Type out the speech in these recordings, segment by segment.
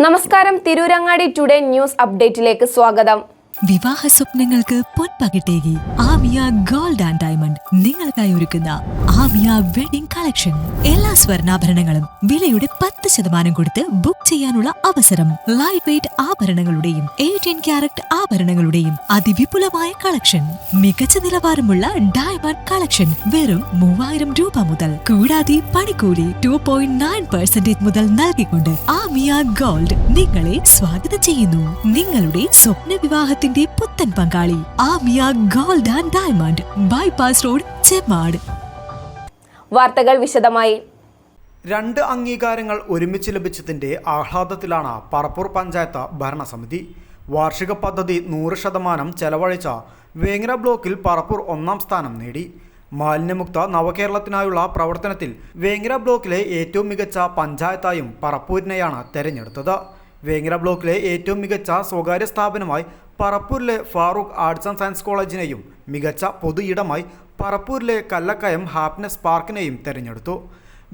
നമസ്കാരം, Tirurangadi today news അപ്ഡേറ്റിലേക്ക് സ്വാഗതം. വിവാഹ സ്വപ്നങ്ങൾക്ക് പൊൻപകിട്ടേകി ആമിയ ഗോൾഡ് ആൻഡ് ഡയമണ്ട് നിങ്ങൾക്കായി ഒരുക്കുന്ന ആമിയ വെഡിംഗ് കളക്ഷൻ. എല്ലാ സ്വർണ്ണാഭരണങ്ങളും വിലയുടെ 10% കൊടുത്ത് ബുക്ക് ചെയ്യാനുള്ള അവസരം. ലൈറ്റ് വെയ്റ്റ് ആഭരണങ്ങളുടെയും 18 ക്യാരറ്റ് ആഭരണങ്ങളുടെയും അതിവിപുലമായ കളക്ഷൻ. മികച്ച നിലവാരമുള്ള ഡയമണ്ട് കളക്ഷൻ വെറും 3000 രൂപ മുതൽ. കൂടാതെ പണിക്കൂലി 2.9% മുതൽ നൽകിക്കൊണ്ട് ആമിയ ഗോൾഡ് നിങ്ങളെ സ്വാഗതം ചെയ്യുന്നു. നിങ്ങളുടെ സ്വപ്ന വിവാഹത്തിൽ പുത്തൻ പങ്കാളി Amiya gold and diamond, bypass road, Chemmad. വാർത്തകൾ വിശദമായി. 2 അംഗീകാരങ്ങൾ ഒരുമിച്ച് ലഭിച്ചതിന്റെ ആഹ്ലാദത്തിലാണ് പറപ്പൂർ പഞ്ചായത്ത് ഭരണസമിതി. വാർഷിക പദ്ധതി 100% ചെലവഴിച്ച വേങ്ങര ബ്ലോക്കിൽ പറപ്പൂർ 1ാം സ്ഥാനം നേടി. മാലിന്യമുക്ത നവകേരളത്തിനായുള്ള പ്രവർത്തനത്തിൽ വേങ്ങര ബ്ലോക്കിലെ ഏറ്റവും മികച്ച പഞ്ചായത്തായും പറപ്പൂരിനെയാണ് തെരഞ്ഞെടുത്തത്. വേങ്ങര ബ്ലോക്കിലെ ഏറ്റവും മികച്ച സ്വകാര്യ സ്ഥാപനമായി പറപ്പൂരിലെ ഫാറൂഖ് ആർട്സ് ആൻഡ് സയൻസ് കോളേജിനെയും മികച്ച പൊതു ഇടമായി പറപ്പൂരിലെ കല്ലക്കയം ഹാപ്പിനെസ് പാർക്കിനെയും തെരഞ്ഞെടുത്തു.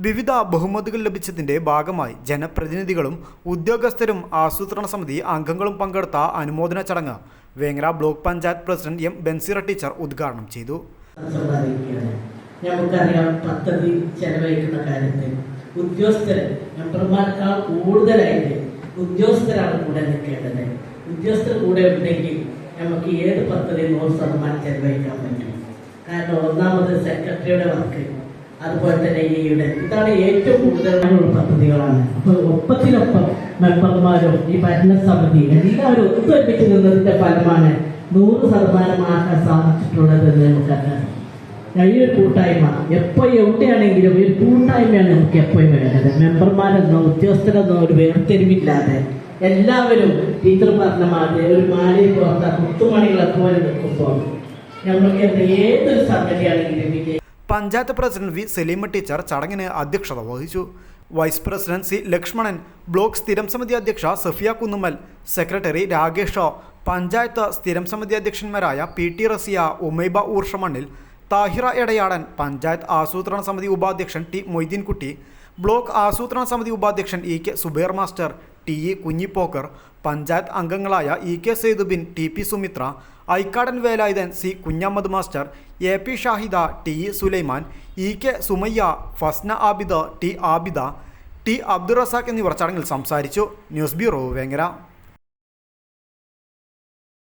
വിവിധ ബഹുമതികൾ ലഭിച്ചതിൻ്റെ ഭാഗമായി ജനപ്രതിനിധികളും ഉദ്യോഗസ്ഥരും ആസൂത്രണ സമിതി അംഗങ്ങളും പങ്കെടുത്ത അനുമോദന ചടങ്ങ് Vengara block panchayat president M Benzira teacher ഉദ്ഘാടനം ചെയ്തു. നമുക്കറിയാം, പദ്ധതി ചെലവഴിക്കുന്ന കാര്യത്തിൽ ഉദ്യോഗസ്ഥർ മെമ്പർമാർക്കാൾ കൂടുതലായിട്ട് ഉദ്യോഗസ്ഥരാണ് കൂടെ നിൽക്കേണ്ടത്. ഉദ്യോഗസ്ഥർ കൂടെ ഉണ്ടെങ്കിൽ നമുക്ക് ഏത് പദ്ധതി 100% ചെലവഴിക്കാൻ പറ്റും. കാരണം ഒന്നാമത് സെക്രട്ടറിയുടെ വർക്ക്, അതുപോലെ തന്നെ ഇതാണ് ഏറ്റവും കൂടുതലുള്ള പദ്ധതികളാണ്. അപ്പോൾ ഒപ്പത്തിനൊപ്പം മെമ്പർമാരും ഈ ഭരണസമിതി എല്ലാവരും ഒത്തൊരുമിച്ച് നിന്നതിന്റെ ഫലമാണ് 100% ആക്കാൻ സാധിച്ചിട്ടുള്ളതെന്ന് നമുക്കറിയാം. ഈ ഒരു കൂട്ടായ്മ എപ്പോൾ എവിടെയാണെങ്കിലും ഒരു കൂട്ടായ്മയാണ് നമുക്ക് എപ്പോഴും വേണ്ടത്. മെമ്പർമാരെന്നോ ഉദ്യോഗസ്ഥരെന്നോ ഒരു വേർതിരിവില്ലാതെ എല്ലാവരും ടീച്ചർ പറഞ്ഞ മാതിരി ഒരു മാലയിൽ പുറത്ത കുത്തുമണികളൊക്കെ പോലെ നിൽക്കുമ്പോൾ നമുക്ക് ഏതൊരു സംഗതിയാണെങ്കിലും. Panchayat president V Saleema teacher ചടങ്ങിന് അധ്യക്ഷത വഹിച്ചു. Vice president C Lakshmanan, block സ്ഥിരം സമിതി അധ്യക്ഷ സഫിയ കുന്നുമ്മൽ, സെക്രട്ടറി രാകേഷ്, പഞ്ചായത്ത് സ്ഥിരം സമിതി അധ്യക്ഷന്മാരായ പി ടി റസിയ, ഉമൈബ ഊർഷമണ്ണിൽ, താഹിറ എടയാടൻ, പഞ്ചായത്ത് ആസൂത്രണ സമിതി ഉപാധ്യക്ഷൻ ടി മൊയ്തീൻകുട്ടി, ബ്ലോക്ക് ആസൂത്രണ സമിതി ഉപാധ്യക്ഷൻ E K Zubair master, T E Kunhipokker, panchayat അംഗങ്ങളായ E K Saidubin, T P Sumithra, Aikkadan Velayudhan, C Kunhammad master, A P Shahida, T E Sulaiman, E K Sumayya, Fasna Abida, T Abida, T Abdurazak എന്നിവർ ചടങ്ങിൽ സംസാരിച്ചു. News bureau, Vengara.